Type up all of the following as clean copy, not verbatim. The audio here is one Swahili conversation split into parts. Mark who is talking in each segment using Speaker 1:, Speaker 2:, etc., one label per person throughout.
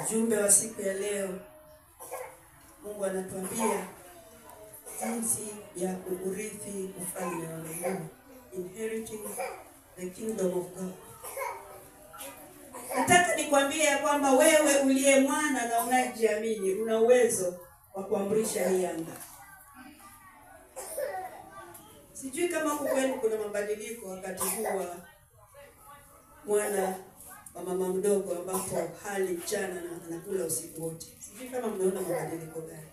Speaker 1: Ujumbe wa siku ya leo, Mungu anatuambia jinsi ya kuurithi ufalme wa Mungu, inheriting the kingdom of God. Nataka nikwambie ya kwamba wewe uliye mwana na unajiamini una uwezo wa kuamrisha hii anga. Sijui kama kwenu kuna mabadiliko wakati huu wa mwana wa mama mdogo ambapo hali mchana na anakula usiku wote. Sijui kama mnaona mabadiliko gani.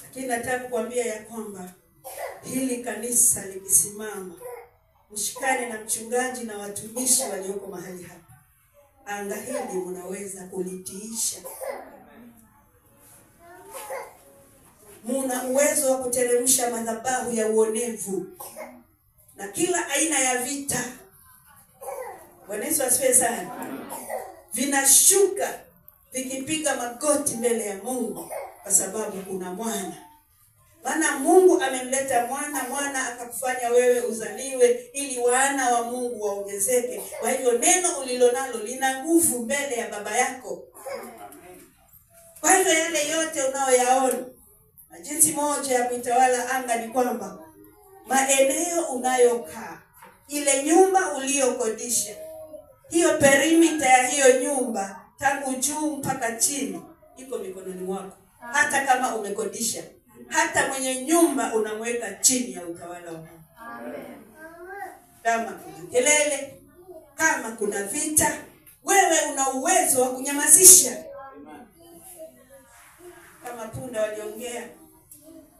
Speaker 1: Lakini nataka kukuambia ya kwamba hili kanisa likisimama, mshikane na mchungaji na watumishi walioko mahali hapa, anga hili mnaweza kulitiisha. Muna uwezo wa kuteremsha madhabahu ya uonevu na kila aina ya vita. Bwana Yesu asifiwe sana. Vinashuka vikipiga magoti mbele ya Mungu kwa sababu kuna mwana. Maana Mungu amemleta mwana akakufanya wewe uzaliwe ili wana wa Mungu waongezeke. Kwa hivyo neno ulilonalo lina nguvu mbele ya baba yako. Kwa hivyo yale yote unayoyaona, na jinsi moja ya kuitawala anga ni kwamba maeneo unayokaa, ile nyumba uliyokodisha, hiyo perimeter ya hiyo nyumba tangu juu mpaka chini iko mikononi mwako. Hata kama umekodisha, hata mwenye nyumba unamweka chini ya utawala wa Mungu. Kama kuna kelele, kama kuna vita, wewe una uwezo wa kunyamazisha. Kama punda waliongea.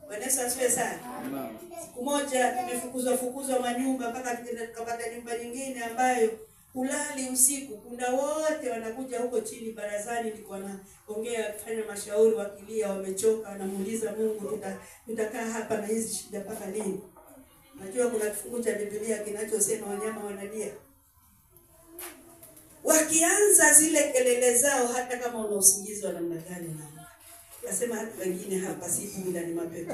Speaker 1: Bwana Yesu asifiwe sana. Siku moja tumefukuzwa manyumba mpaka tukapata nyumba nyingine ambayo kulali usiku. Punda wote wanakuja huko chini barazani, nilikuwa naongea kufanya mashauri, wakilia wamechoka, wanamuuliza Mungu, tutakaa hapa na hizi shida mpaka lini? Najua kuna kifungu cha Biblia kinachosema wanyama wanalia. Wakianza zile kelele zao, hata kama una usingizi wa namna gani na nasema hata wengine hapa si punda ni mapepo.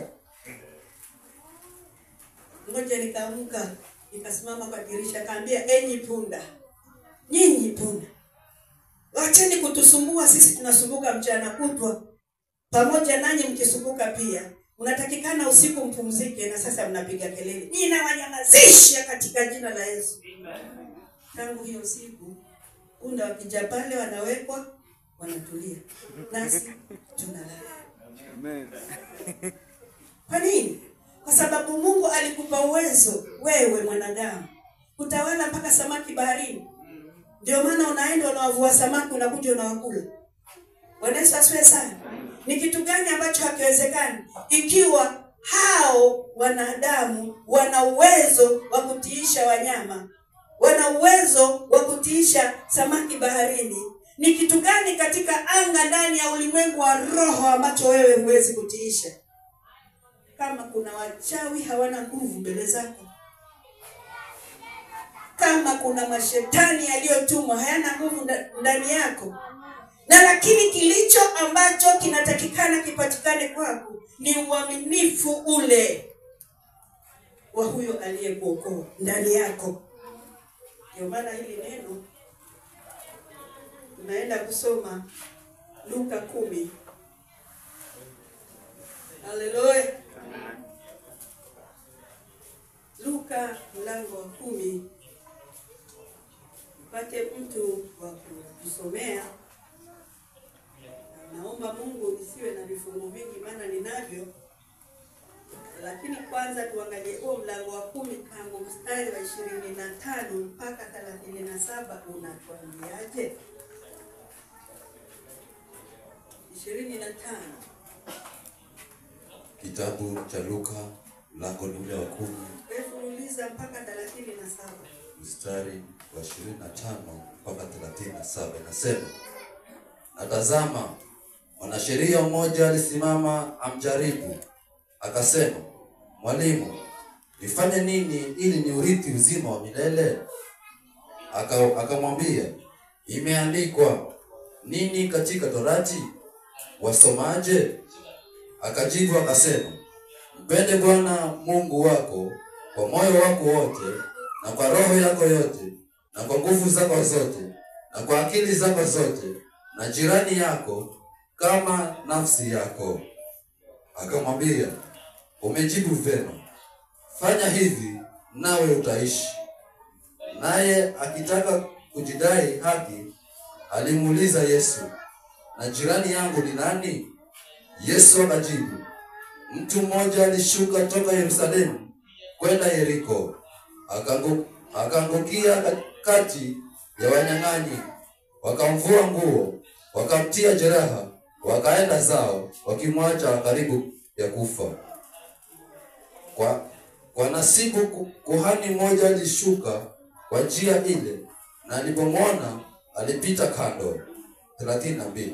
Speaker 1: Mmoja nikaamka, nikasimama kwa dirisha, kaambia enyi punda, nyinyi punda, wacheni kutusumbua, sisi tunasumbuka mchana kutwa. Pamoja nanyi mkisumbuka pia, unatakikana usiku mpumzike, na sasa mnapiga kelele. Ninawanyamazisha katika jina la Yesu. Tangu hiyo siku punda wakija pale wanawekwa, wanatulia, nasi tunalala. Amen. Kwa nini? Kwa sababu Mungu alikupa uwezo wewe mwanadamu kutawala mpaka samaki baharini. Ndio maana unaenda unawavua samaki, unakuja unawakula. Bwana Yesu asifiwe sana. Ni kitu gani ambacho hakiwezekani? Ikiwa hao wanadamu wana uwezo wa kutiisha wanyama, wana uwezo wa kutiisha samaki baharini, ni kitu gani katika anga ndani ya ulimwengu wa roho ambacho wewe huwezi kutiisha? Kama kuna wachawi hawana nguvu mbele zako, kama kuna mashetani yaliyotumwa hayana nguvu ndani yako, na lakini kilicho ambacho kinatakikana kipatikane kwako ni uaminifu ule wa huyo aliyekuokoa ndani yako. Ndio maana hili neno tunaenda kusoma Luka 10. Haleluya. Luka mlango wa 10. Upate mtu wa kusomea. Naomba Mungu nisiwe na vifungu vingi maana ninavyo. Lakini kwanza tuangalie huo mlango wa 10 tangu mstari wa 25 mpaka 37 unatuambiaje? 25.
Speaker 2: Kitabu cha Luka mlango ule wa 10.
Speaker 1: Tuuliza mpaka 37.
Speaker 2: Mstari wa 25 mpaka 37 nasema, natazama mwanasheria mmoja alisimama amjaribu, akasema, mwalimu, nifanye nini ili niurithi uzima wa milele? Akamwambia, imeandikwa nini katika Torati? Wasomaje? Akajibu akasema, mpende Bwana Mungu wako kwa moyo wako wote, na kwa roho yako yote, na kwa nguvu zako zote, na kwa akili zako zote, na jirani yako kama nafsi yako. Akamwambia, umejibu vema, fanya hivi nawe utaishi. Naye akitaka kujidai haki, alimuuliza Yesu, na jirani yangu ni nani? Yesu akajibu, mtu mmoja alishuka toka Yerusalemu kwenda Yeriko, akaangukia kati ya wanyang'anyi, wakamvua nguo, wakamtia jeraha, wakaenda zao, wakimwacha karibu ya kufa. Kwa nasibu kuhani mmoja alishuka kwa njia ile, na alipomwona alipita kando. 32.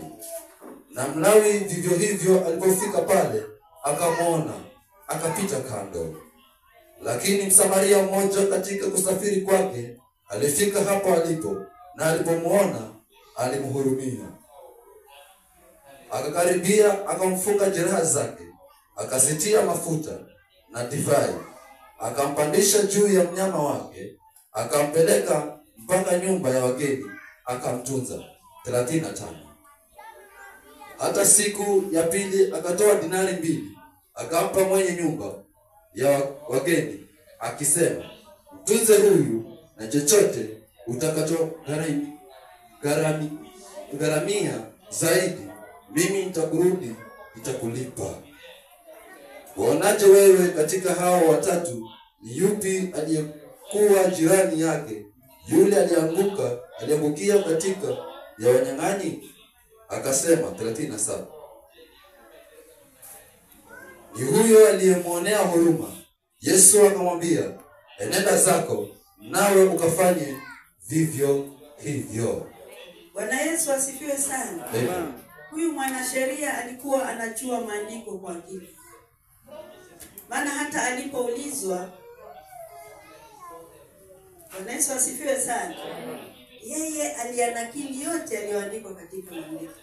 Speaker 2: Na Mlawi vivyo hivyo alipofika pale, akamwona, akapita kando. Lakini Msamaria mmoja katika kusafiri kwake alifika hapo alipo, na alipomwona alimhurumia. Akakaribia, akamfunga jeraha zake, akazitia mafuta na divai, akampandisha juu ya mnyama wake, akampeleka mpaka nyumba ya wageni, akamtunza. 35. Hata siku ya pili akatoa dinari 2, akampa mwenye nyumba ya wageni, akisema, mtunze huyu, na chochote utakacho gharamia zaidi, mimi nitakurudi, nitakulipa. Waonaje wewe katika hao watatu, ni yupi aliyekuwa jirani yake yule aliangukia katika ya wanyang'anyi? Akasema. 37. Ni huyo aliyemwonea huruma. Yesu akamwambia, enenda zako, nawe ukafanye vivyo hivyo.
Speaker 1: Bwana Yesu asifiwe sana.
Speaker 2: Amen.
Speaker 1: Huyu mwanasheria alikuwa anajua maandiko kwa akili. Maana hata alipoulizwa, Bwana Yesu asifiwe sana, yeye alianakili yote aliyoandikwa katika maandiko.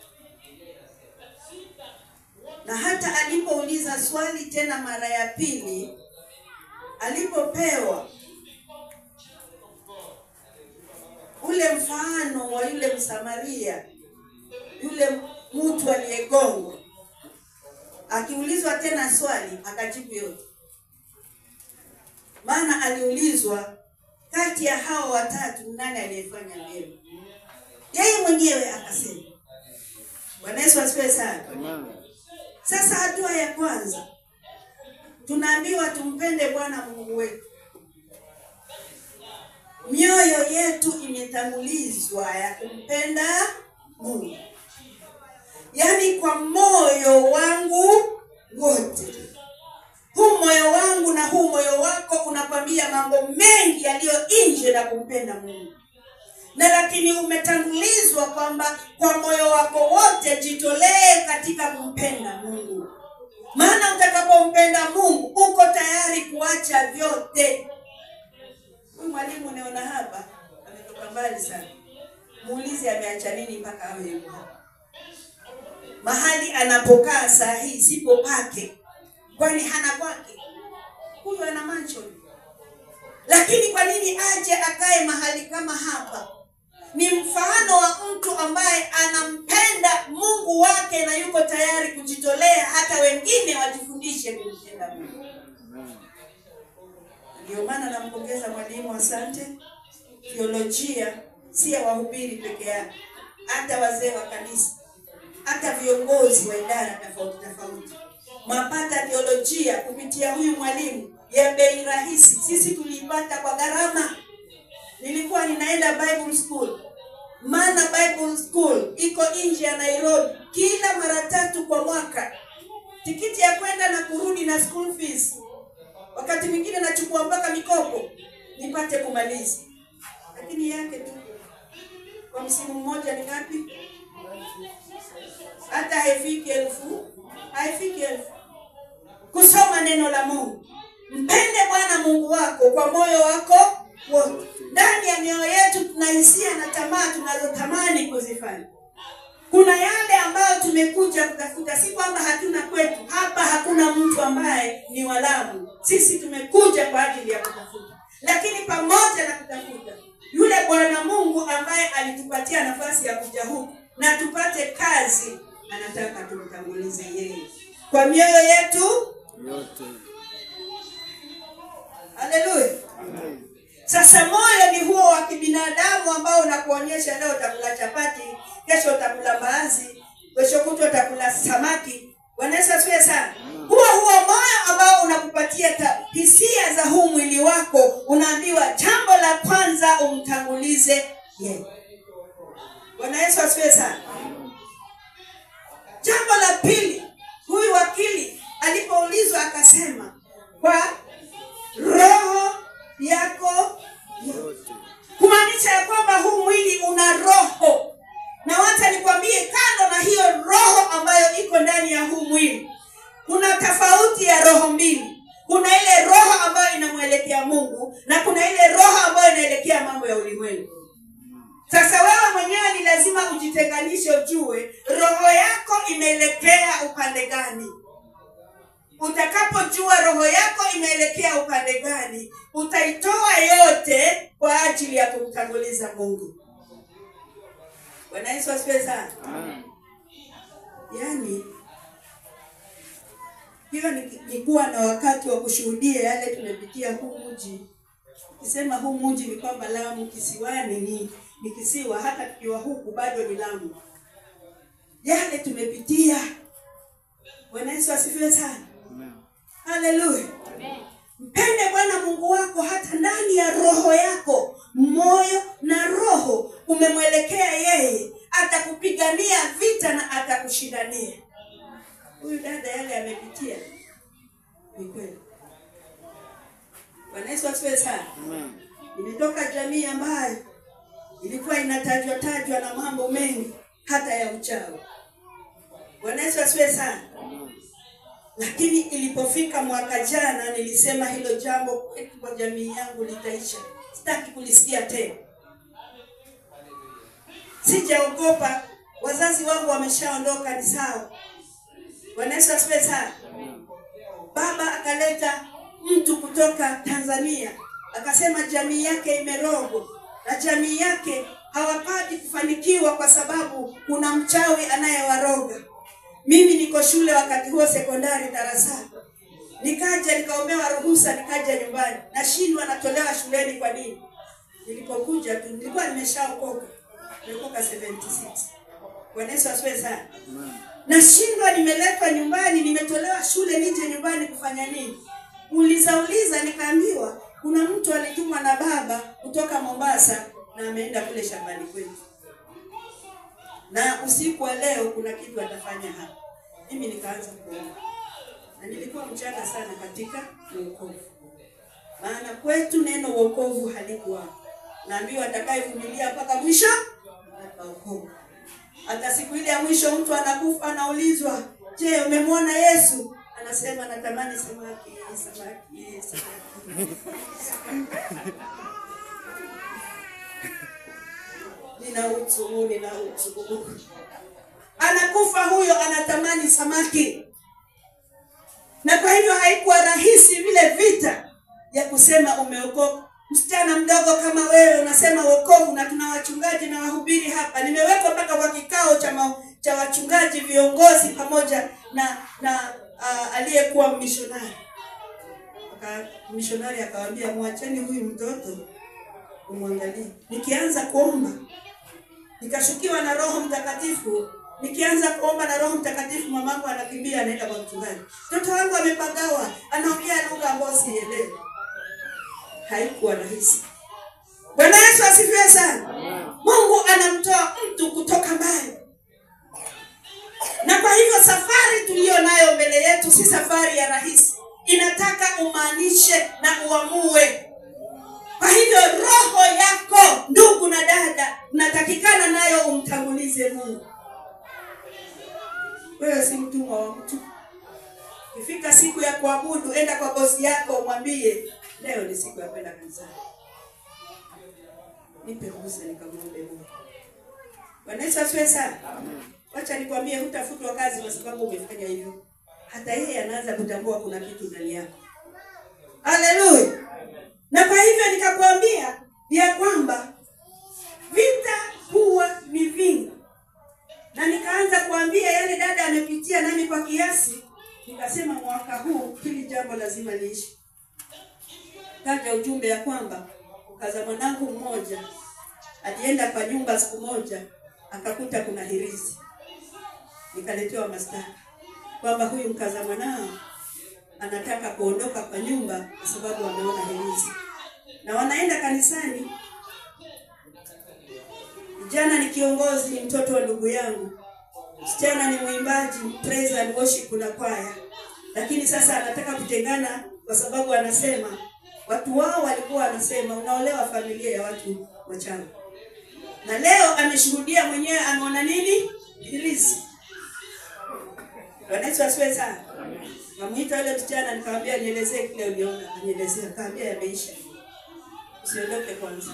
Speaker 1: Na hata alipouliza swali tena mara ya pili, alipopewa ule mfano wa yule Msamaria, yule mtu aliyegongwa, akiulizwa tena swali akajibu yote. Maana aliulizwa, kati ya hao watatu nani aliyefanya mema? Yeye mwenyewe akasema. Bwana Yesu asifiwe sana. Sasa hatua ya kwanza, tunaambiwa tumpende Bwana Mungu wetu. Mioyo yetu imetangulizwa ya kumpenda Mungu. Yaani kwa moyo wangu wote. Huu moyo wangu na huu moyo wako unakwambia mambo mengi yaliyo nje na kumpenda Mungu. Na lakini umetangulizwa kwamba kwa moyo wako wote jitolee katika kumpenda Mungu. Maana utakapompenda Mungu uko tayari kuacha vyote. Huyu mwalimu unaona hapa ametoka mbali sana. Muulize ameacha nini mpaka awe yuko hapa. Mahali anapokaa saa hii sipo pake. Kwani hana kwake? Huyu ana mansion. Lakini kwa nini aje akae mahali kama hapa? Ni mfano wa mtu ambaye anampenda Mungu wake na yuko tayari kujitolea hata wengine wajifundishe kumpenda Mungu. Ndio maana nampongeza mwalimu, asante. Theolojia si ya wahubiri peke yake, hata wazee wa kanisa, hata viongozi wa idara tofauti. Mapata theolojia kupitia huyu mwalimu ya bei rahisi. Sisi tulipata kwa gharama. Nilikuwa ninaenda Bible school. Maana Bible school iko nje ya Nairobi, kila mara 3 kwa mwaka. Tikiti ya kwenda na kurudi na school fees. Wakati mwingine nachukua mpaka mikopo nipate kumaliza. Lakini yake tu kwa msimu mmoja ni ngapi? Hata haifiki 1000. Haifiki 1000. Kusoma neno la Mungu. Mpende Bwana Mungu wako kwa moyo wako wote. Ndani ya mioyo yetu tuna hisia na tamaa tunazotamani kuzifanya. Kuna yale ambayo tumekuja kutafuta, si kwamba hatuna kwetu. Hapa hakuna mtu ambaye ni walamu. Sisi tumekuja kwa ajili ya kutafuta. Lakini pamoja na kutafuta, yule Bwana Mungu ambaye alitupatia nafasi ya kuja huku na tupate kazi, anataka tumtangulize yeye kwa mioyo yetu yote. Haleluya. Sasa moyo ni huo wa kibinadamu ambao unakuonyesha leo utakula chapati, kesho utakula mbaazi, kesho kutwa utakula samaki. Bwana Yesu asifiwe sana. Huo moyo ambao unakupatia hisia za huu mwili wako, unaambiwa jambo la kwanza umtangulize yeye. Bwana Yesu asifiwe sana. Jambo la pili, huyu wakili alipoulizwa akasema, kwa roho yako yote. Kumaanisha ya kwamba huu mwili una roho. Na wacha nikwambie, kando na hiyo roho ambayo iko ndani ya huu mwili, kuna tofauti ya roho mbili. Kuna ile roho ambayo inamuelekea Mungu na kuna ile roho ambayo inaelekea mambo ya ulimwengu. Sasa wewe mwenyewe ni lazima ujitenganishe, ujue roho yako imeelekea upande gani. Utakapojua roho yako imeelekea upande gani, utaitoa yote kwa ajili ya kumtanguliza Mungu. Bwana Yesu asifiwe sana. Yaani hiyo ni kuwa na wakati wa kushuhudia yale tumepitia huu mji. Kisema huu mji ni kwamba Lamu kisiwani ni kisiwa, hata tukiwa huku bado ni Lamu. Yale tumepitia. Bwana Yesu asifiwe sana. Haleluya. Mpende Bwana Mungu wako hata ndani ya roho yako, moyo na roho umemwelekea yeye, atakupigania vita na atakushindania. Huyu dada yale amepitia ni kweli. Bwana Yesu asifiwe sana. Nimetoka jamii ambayo ilikuwa inatajwa na mambo mengi hata ya uchawi. Bwana Yesu asifiwe sana. Lakini ilipofika mwaka jana nilisema hilo jambo kwa jamii yangu litaisha. Sitaki kulisikia tena. Sijaogopa, wazazi wangu wameshaondoka, ni sawa. Bwana Yesu asifiwe sana. Baba akaleta mtu kutoka Tanzania, akasema jamii yake imerogwa na jamii yake hawapati kufanikiwa kwa sababu kuna mchawi anayewaroga. Mimi niko shule wakati huo sekondari darasani. Nikaja nikaombewa ruhusa nikaja nyumbani. Nashindwa natolewa shuleni kwa nini? Nilipokuja tu nilikuwa nimeshaokoka. Nilikoka 76. Bwana Yesu asifiwe sana. Nashindwa nimeletwa nyumbani, nimetolewa shule nije nyumbani kufanya nini? Uliza nikaambiwa kuna mtu alitumwa na baba kutoka Mombasa na ameenda kule shambani kwetu. Na usiku wa leo kuna kitu atafanya hapa. Mimi nikaanza kuomba. Na nilikuwa mchana sana katika wokovu. Maana kwetu neno wokovu halikuwa. Naambiwa atakayevumilia mpaka mwisho ataokoka. Hata siku ile ya mwisho mtu anakufa anaulizwa, "Je, umemwona Yesu?" Anasema natamani samaki. Nina utu. Anakufa huyo, anatamani samaki. Na kwa hivyo haikuwa rahisi vile vita ya kusema umeokoka. Msichana mdogo kama wewe unasema wokovu, na tuna wachungaji na wahubiri hapa. Nimewekwa mpaka kwa kikao cha wachungaji viongozi pamoja na aliyekuwa mishonari. Mishonari akawaambia muacheni huyu mtoto umwangalie. Nikianza kuomba nikashukiwa na Roho Mtakatifu. Nikianza kuomba na Roho Mtakatifu, mamangu anakimbia anaenda kwa mchungaji. Mtoto wangu amepagawa, anaongea lugha ambayo sielewi. Haikuwa rahisi. Bwana Yesu asifiwe sana. Mungu anamtoa mtu kutoka mbali. Na kwa hivyo safari tuliyo nayo mbele yetu si safari ya rahisi. Inataka umaanishe na uamue. Kwa hivyo roho yako, ndugu na dada, unatakikana nayo umtangulize Mungu. Wewe si mtumwa wa mtu. Ifika siku ya kuabudu, enda kwa bosi yako umwambie, leo ni siku ya kwenda kanisani. Nipe ruhusa nikamwombe Mungu. Bwana Yesu asifiwe sana. Wacha nikwambie, hutafutwa kazi kwa sababu umefanya hivyo. Hata yeye anaanza kutambua kuna kitu ndani yako. Haleluya. Na kwa hivyo nikakwambia ya kwamba vita huwa ni vingi. Na nikaanza kuambia yale dada amepitia nami kwa kiasi. Nikasema mwaka huu hili jambo lazima liishi. Kaja ujumbe ya kwamba kaza mwanangu mmoja alienda kwa nyumba siku moja akakuta kuna hirizi. Nikaletewa mashtaka kwamba huyu mkaza mwanao anataka kuondoka kwa nyumba kwa sababu ameona hirizi. Na wanaenda kanisani. Jana ni kiongozi, ni mtoto wa ndugu yangu. Msichana ni mwimbaji, praise and worship na kwaya. Lakini sasa anataka kutengana kwa sababu anasema watu wao walikuwa wanasema unaolewa familia ya watu wachawi. Na leo ameshuhudia mwenyewe ameona nini? Hirizi. Wanaweza asiwe sana. Namuita yule msichana nikamwambia nielezee kile uliona. Nielezea, kaambia yameisha. Usiondoke kwanza.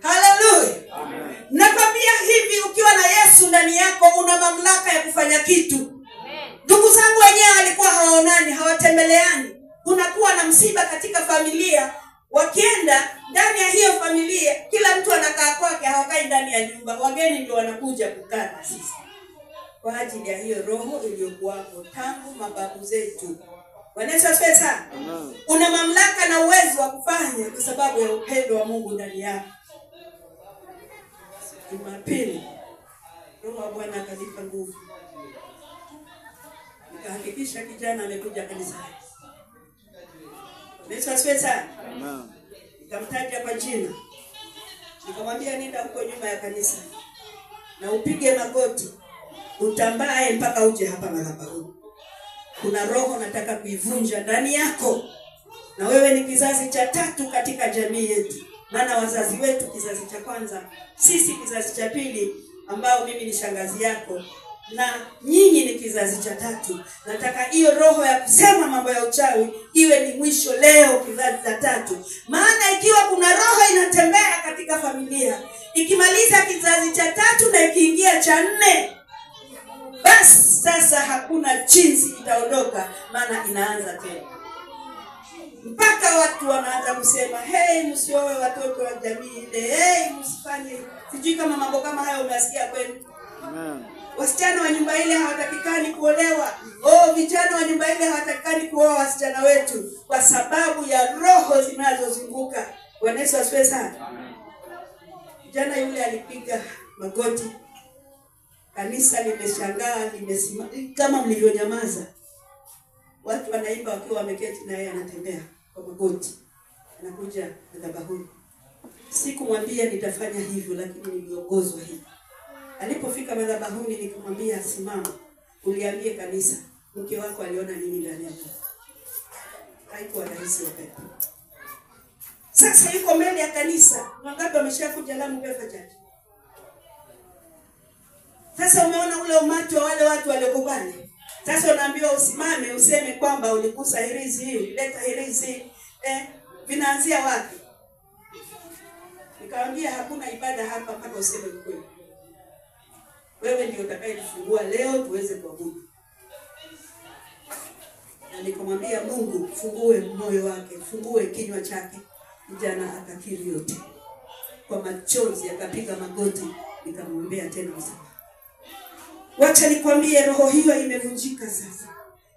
Speaker 1: Haleluya. Amen. Nakwambia hivi, ukiwa na Yesu ndani yako una mamlaka ya kufanya kitu. Amen. Ndugu zangu wenyewe walikuwa hawaonani, hawatembeleani. Kunakuwa na msiba katika familia, wakienda ndani ya hiyo familia kila mtu anakaa kwake, hawakai ndani ya nyumba. Wageni ndio wanakuja kukaa na sisi. Kwa ajili ya hiyo roho iliyokuwapo tangu mababu zetu. Wanaweza sasa. Una mamlaka na uwezo wa kufanya kwa sababu ya upendo wa Mungu ndani yako. Jumapili Roho wa Bwana akanipa nguvu. Nikahakikisha kijana amekuja kanisani. Yesu sasa. Amen. Nikamtaja kwa jina. Nikamwambia nenda huko nyuma ya kanisa na upige magoti, utambae mpaka uje hapa madhabahuni. Kuna roho nataka kuivunja ndani yako. Na wewe ni kizazi cha 3 katika jamii yetu. Maana wazazi wetu kizazi cha kwanza, sisi kizazi cha pili ambao mimi ni shangazi yako, na nyinyi ni kizazi cha 3. Nataka hiyo roho ya kusema mambo ya uchawi iwe ni mwisho leo kizazi cha 3. Maana ikiwa kuna roho inatembea katika familia, ikimaliza kizazi cha 3 na ikiingia cha 4, basi sasa hakuna jinsi itaondoka, maana inaanza tena. Mpaka watu wanaanza kusema, hey, msioe watoto wa jamii ile, hey, msifanye. Sijui kama mambo kama hayo umesikia kwenu. Amen. Wasichana wa nyumba ile hawatakikani kuolewa. Vijana wa nyumba ile hawatakikani kuoa wasichana wetu kwa sababu ya roho zinazozunguka. Bwana Yesu asifiwe sana. Amen. Jana yule alipiga magoti. Kanisa limeshangaa, limesimama kama mlivyonyamaza. Watu wanaimba wakiwa wameketi na yeye anatembea kwa magoti. Anakuja madhabahuni. Sikumwambia nitafanya hivyo, lakini niliongozwa hivi. Alipofika madhabahuni nikamwambia simama, uliambie kanisa mke wako aliona nini ndani yako. Haikuwa rahisi wakati. Sasa yuko mbele ya kanisa, wangapi wameshakuja Lamu Pefa Church? Sasa umeona ule umati wa wale watu waliokubali. Sasa unaambiwa usimame useme kwamba ulikusa hirizi hii, ulileta hirizi. Vinaanzia wapi? Nikamwambia hakuna ibada hapa mpaka useme ukweli. Wewe ndio utakayefungua leo tuweze kuabudu. Na nikamwambia Mungu fungue moyo wake, fungue kinywa chake. Kijana akakiri yote. Kwa machozi akapiga magoti, nikamwombea tena msamaha. Wacha nikwambie roho hiyo imevunjika sasa.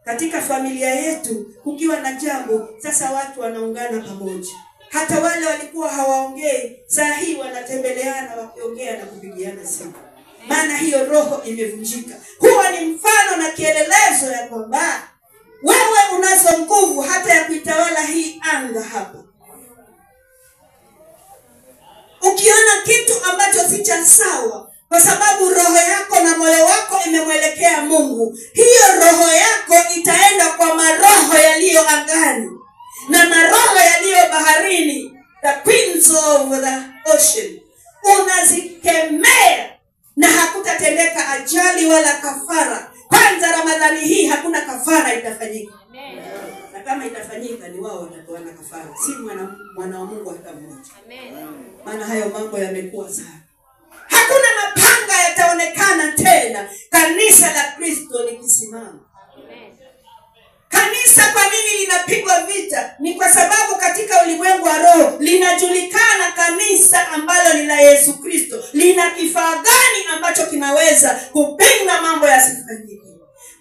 Speaker 1: Katika familia yetu kukiwa na jambo, sasa watu wanaungana pamoja. Hata wale walikuwa hawaongei, saa hii wanatembeleana wakiongea na kupigiana simu. Maana hiyo roho imevunjika. Huwa ni mfano na kielelezo ya kwamba wewe unazo nguvu hata ya kuitawala hii anga hapa. Ukiona kitu ambacho si cha sawa, kwa sababu roho yako na moyo wako imemwelekea Mungu, hiyo roho yako itaenda kwa maroho yaliyo angani na maroho yaliyo baharini, the queens of the ocean. Unazikemea na hakutatendeka ajali wala kafara. Kwanza Ramadhani hii hakuna kafara itafanyika. Amen. Na kama itafanyika ni wao watatoana kafara, si mwana wa Mungu hata mmoja. Amen. Maana hayo mambo yamekuwa sana. Hakuna mapanga yataonekana tena kanisa la Kristo likisimama. Amen. Kanisa Kanisa kwa nini linapigwa vita? Ni kwa sababu katika ulimwengu wa roho linajulikana kanisa ambalo ni la Yesu Kristo lina kifaa gani ambacho kinaweza kupinga mambo yasifanyike.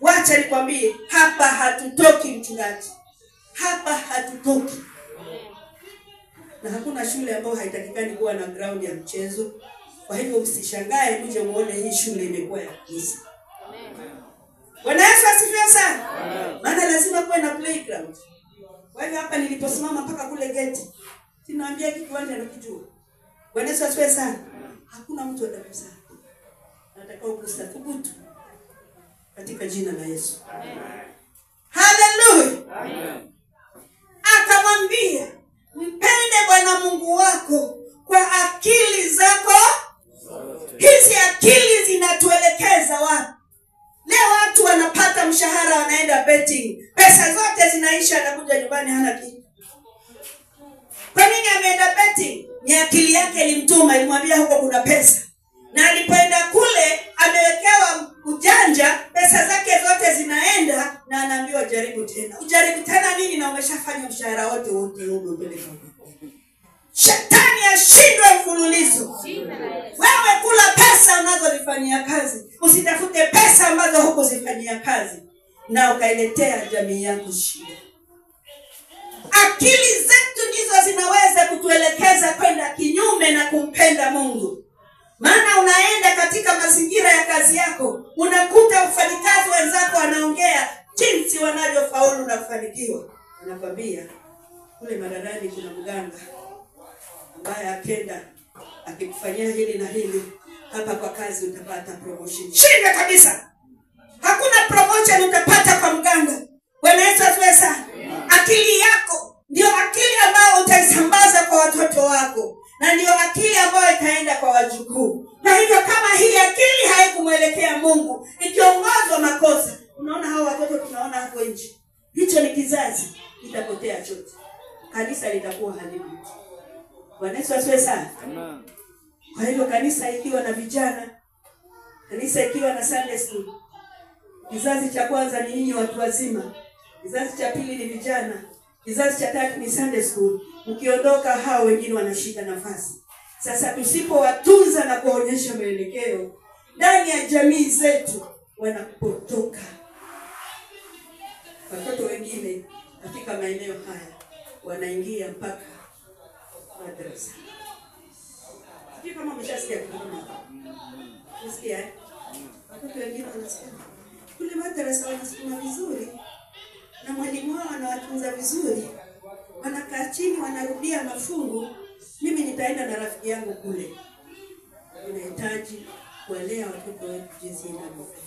Speaker 1: Wacha nikwambie, hapa hatutoki mchungaji. Hapa hatutoki. Na hakuna shule ambayo haitakikani kuwa na ground ya mchezo. Kwa hivyo usishangae mje muone hii shule imekuwa ya kanisa. Bwana Yesu asifiwe sana. Maana lazima kuwe na playground. Kwa hivyo hapa niliposimama mpaka kule gate, sinaambia kitu wanja na kijua. Bwana Yesu asifiwe sana. Hakuna mtu atakusa. Atakao kustatubutu katika jina la Yesu. Hallelujah. Akamwambia, mpende Bwana Mungu wako kwa akili zako. Hizi akili zinatuelekeza wapi? Leo watu wanapata mshahara wanaenda betting. Pesa zote zinaisha, anakuja nyumbani hana kitu. Kwa nini ameenda betting? Ni akili yake ilimtuma, ilimwambia huko kuna pesa. Na alipoenda kule amewekewa ujanja, pesa zake zote zinaenda na anaambiwa jaribu tena. Ujaribu tena nini na umeshafanya mshahara wote upeleka. Shetani ashindwe mfululizo. Wewe kula pesa unazolifanyia kazi. Usitafute pesa ambazo hukuzifanyia kazi na ukailetea jamii yako shida. Akili zetu ndizo zinaweza kutuelekeza kwenda kinyume na kumpenda Mungu. Maana unaenda katika mazingira ya kazi yako, unakuta wafanyikazi wenzako wanaongea jinsi wanavyofaulu na kufanikiwa. Anakwambia kule Maradani kuna mganga ambaye akenda akikufanyia hili na hili, hapa kwa kazi utapata promotion. Shinda kabisa. Hakuna promotion utapata kwa mganga. Bwana Yesu asifiwe sana. Akili yako ndio akili ambayo utaisambaza kwa watoto wako, na ndio akili ambayo itaenda kwa wajukuu. Na hivyo kama hii akili haikumwelekea Mungu, ikiongozwa makosa, unaona hao watoto tunaona hapo nje, hicho ni kizazi kitapotea chote. Kanisa litakuwa halipo. Bwana Yesu asifiwe sana. Kwa hivyo kanisa ikiwa na vijana, kanisa ikiwa na Sunday school, kizazi cha kwanza ni nyinyi watu wazima, kizazi cha pili ni vijana, kizazi cha tatu ni Sunday school. Ukiondoka hao wengine wanashika nafasi. Sasa tusipowatunza na kuonyesha mwelekeo ndani ya jamii zetu, wanapotoka. Watoto wengine katika maeneo haya wanaingia mpaka madrasa. Sijui kama umeshasikia kuna. Unasikia? Watoto wengine wanasikia. Kule madrasa wanasoma vizuri na mwalimu wao anawatunza vizuri. Wanakaa chini wanarudia mafungu. Mimi nitaenda na rafiki yangu kule. Tunahitaji kuelea watoto wetu jinsi inavyofaa.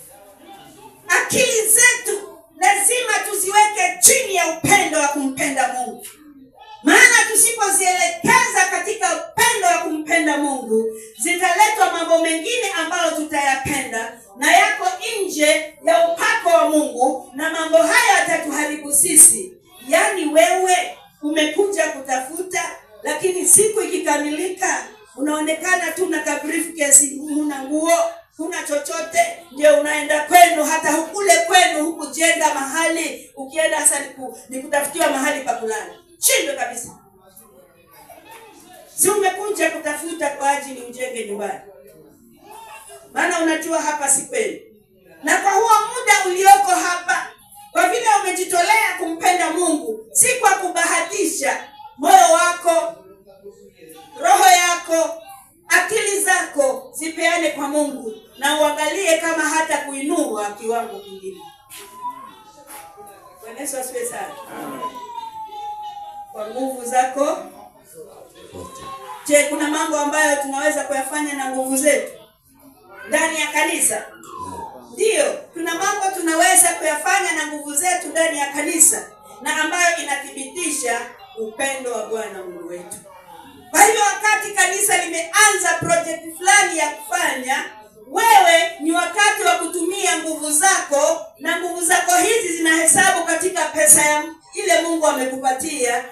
Speaker 1: Akili zetu lazima tuziweke chini ya upendo wa kumpenda Mungu. Maana tusipozielekeza katika upendo wa kumpenda Mungu, zitaletwa mambo mengine ambayo tutayapenda na yako nje ya upako wa Mungu, na mambo haya yatatuharibu sisi. Yaani wewe umekuja kutafuta, lakini siku ikikamilika unaonekana tu na briefcase, huna nguo, huna chochote, ndio unaenda kwenu. Hata hukule kwenu hukujenga mahali, ukienda hasa ni kutafutiwa mahali pa kulala. Shindwe kabisa. Si umekuja kutafuta kwa ajili ujenge nyumbani. Maana unajua hapa si kweli. Na kwa huo muda ulioko hapa, kwa vile umejitolea kumpenda Mungu, si kwa kubahatisha, moyo wako, roho yako, akili zako zipeane kwa Mungu, na uangalie kama hata kuinua kiwango kingine. Bwana Yesu asifiwe sana. Kwa nguvu zako. Je, kuna mambo ambayo tunaweza kuyafanya na nguvu zetu ndani ya kanisa? Ndio, kuna mambo tunaweza kuyafanya na nguvu zetu ndani ya kanisa, na ambayo inathibitisha upendo wa Bwana Mungu wetu. Kwa hivyo wakati kanisa limeanza project fulani ya kufanya, wewe ni wakati wa kutumia nguvu zako, na nguvu zako hizi zinahesabu katika pesa ya ile Mungu amekupatia,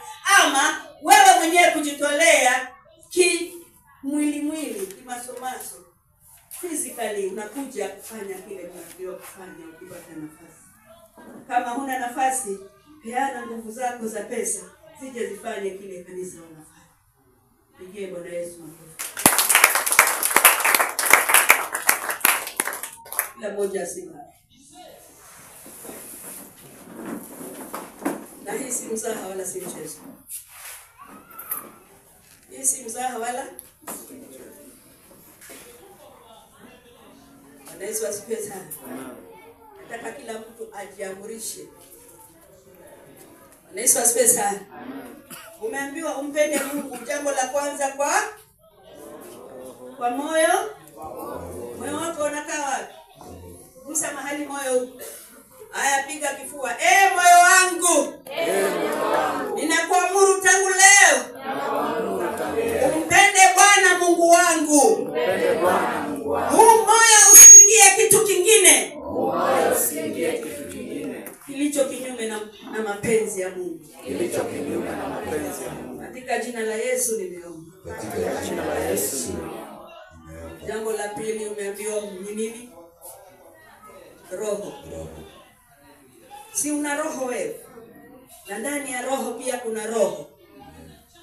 Speaker 1: ama wewe mwenyewe kujitolea mwili kimasomaso, physically unakuja kufanya kile unachotakiwa kufanya ukipata nafasi. Kama huna nafasi, peana nguvu zako za pesa zije zifanye kile kanisa wanafanya. Pigie Bwana Yesu makofi. Kila moja asimame. Na hii si mzaha wala si mchezo. Hii si mzaha wala si mchezo. Bwana Yesu asifiwe sana. Nataka kila mtu ajiamurishe. Bwana Yesu asifiwe sana. Umeambiwa umpende Mungu, jambo la kwanza kwa moyo. Moyo wako unakaa wapi? Gusa mahali moyo uko. Haya, piga kifua. Moyo wangu. Ninakuamuru tangu leo. Umpende Bwana Mungu wangu. Huu moyo usiingie kitu kingine. Kilicho kinyume na mapenzi ya Mungu. Katika jina la Yesu nimeomba. Jambo la pili umeambiwa ni nini? Roho. Si una roho wewe? Na ndani ya roho pia kuna roho.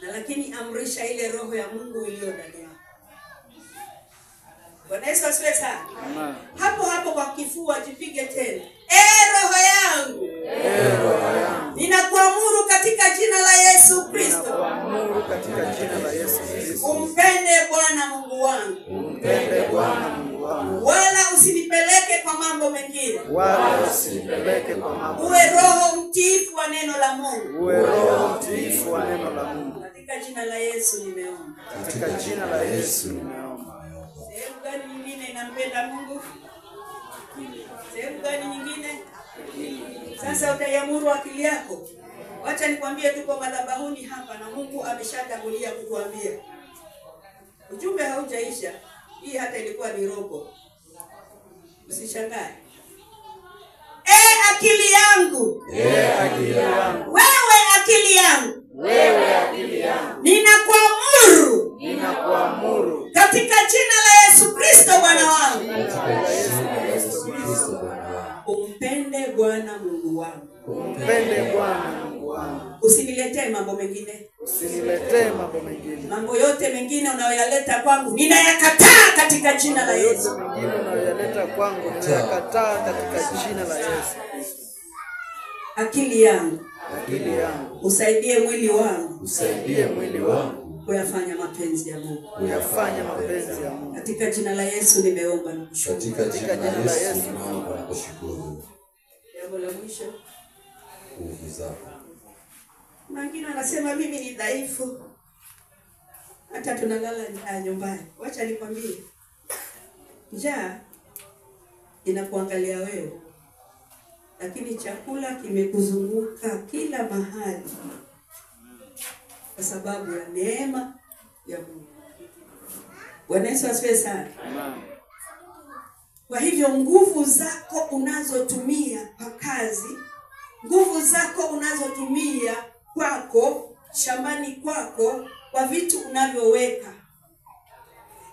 Speaker 1: Na lakini amrisha ile roho ya Mungu iliyo ndani yako. Bwana Yesu asifiwe sana. Hapo hapo kwa kifua jipige tena. Roho yangu. Ninakuamuru katika jina la Yesu Kristo. Umpende Bwana Mungu wangu. Wala usinipeleke kwa mambo mengine. Uwe roho mtiifu wa neno la Mungu. Katika jina la Yesu nimeomba. Sehemu gani nyingine inampenda Mungu? Sehemu gani nyingine? Sasa utaiamuru akili yako. Wacha nikwambie, tuko madhabahuni hapa na Mungu ameshatangulia kutuambia. Ujumbe haujaisha. Hii hata ilikuwa ni robo. Usishangae. Akili yangu. Wewe akili yangu. Ninakuamuru. Katika jina la Yesu Kristo Bwana wangu. Umpende Bwana Mungu wangu. Usiniletee mambo mengine. Mambo yote mengine unayoyaleta kwangu ninayakataa katika jina la Yesu. Akili yangu. Usaidie mwili wangu. Kuyafanya mapenzi ya Mungu. Katika jina la Yesu nimeomba na kushukuru. Jambo la mwisho.
Speaker 2: Nguvu zako.
Speaker 1: Wengine wanasema mimi ni dhaifu. Hata tunalala nyumbani. Wacha nikwambie. Njaa inakuangalia wewe. Lakini chakula kimekuzunguka kila mahali. Kwa sababu ya neema ya Mungu. Bwana Yesu asifiwe sana. Kwa hivyo nguvu zako unazotumia kwa kazi, nguvu zako unazotumia kwako, shambani kwako, kwa vitu unavyoweka,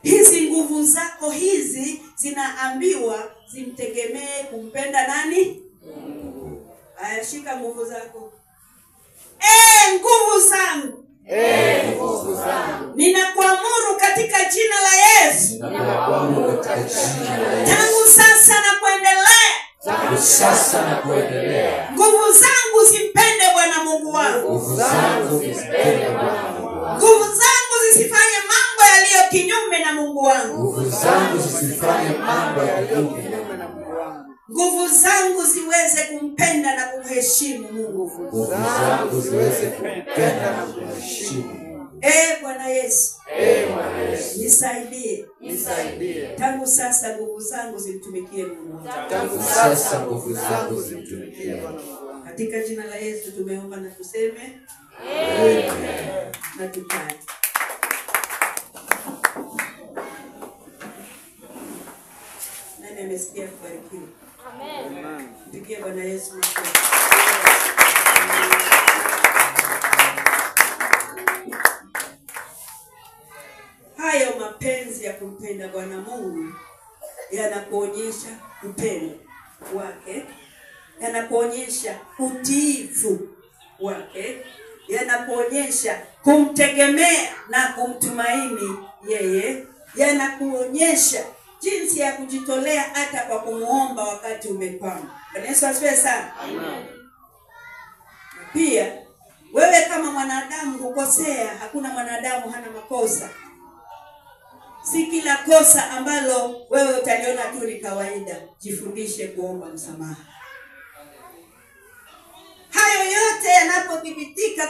Speaker 1: hizi nguvu zako hizi zinaambiwa zimtegemee kumpenda nani? Aya, shika nguvu zako. Nguvu zangu. Ninakuamuru katika jina la Yesu. Tangu sasa na kuendelea. Nguvu zangu zimpende Bwana Mungu wangu. Nguvu zangu zisifanye mambo yaliyo kinyume na Mungu wangu. Nguvu zangu ziweze kumpenda na kumheshimu Mungu. Bwana Yesu. Nisaidie. Tangu sasa nguvu zangu zimtumikie Mungu. Katika jina la Yesu tumeomba na tuseme amen. Na tukae. Nani amesikia kubarikiwa? Amen. Pigie Bwana Yesu makofi. Hayo mapenzi ya kumpenda Bwana Mungu yanakuonyesha upendo wake, yanakuonyesha utiifu wake, yanakuonyesha kumtegemea na kumtumaini yeye, yanakuonyesha jinsi ya kujitolea hata kwa kumuomba wakati umekwama. Bwana Yesu asifiwe sana. Amen. Pia wewe kama mwanadamu hukosea, hakuna mwanadamu hana makosa. Si kila kosa ambalo wewe utaliona tu ni kawaida. Jifundishe kuomba msamaha. Hayo yote yanapothibitika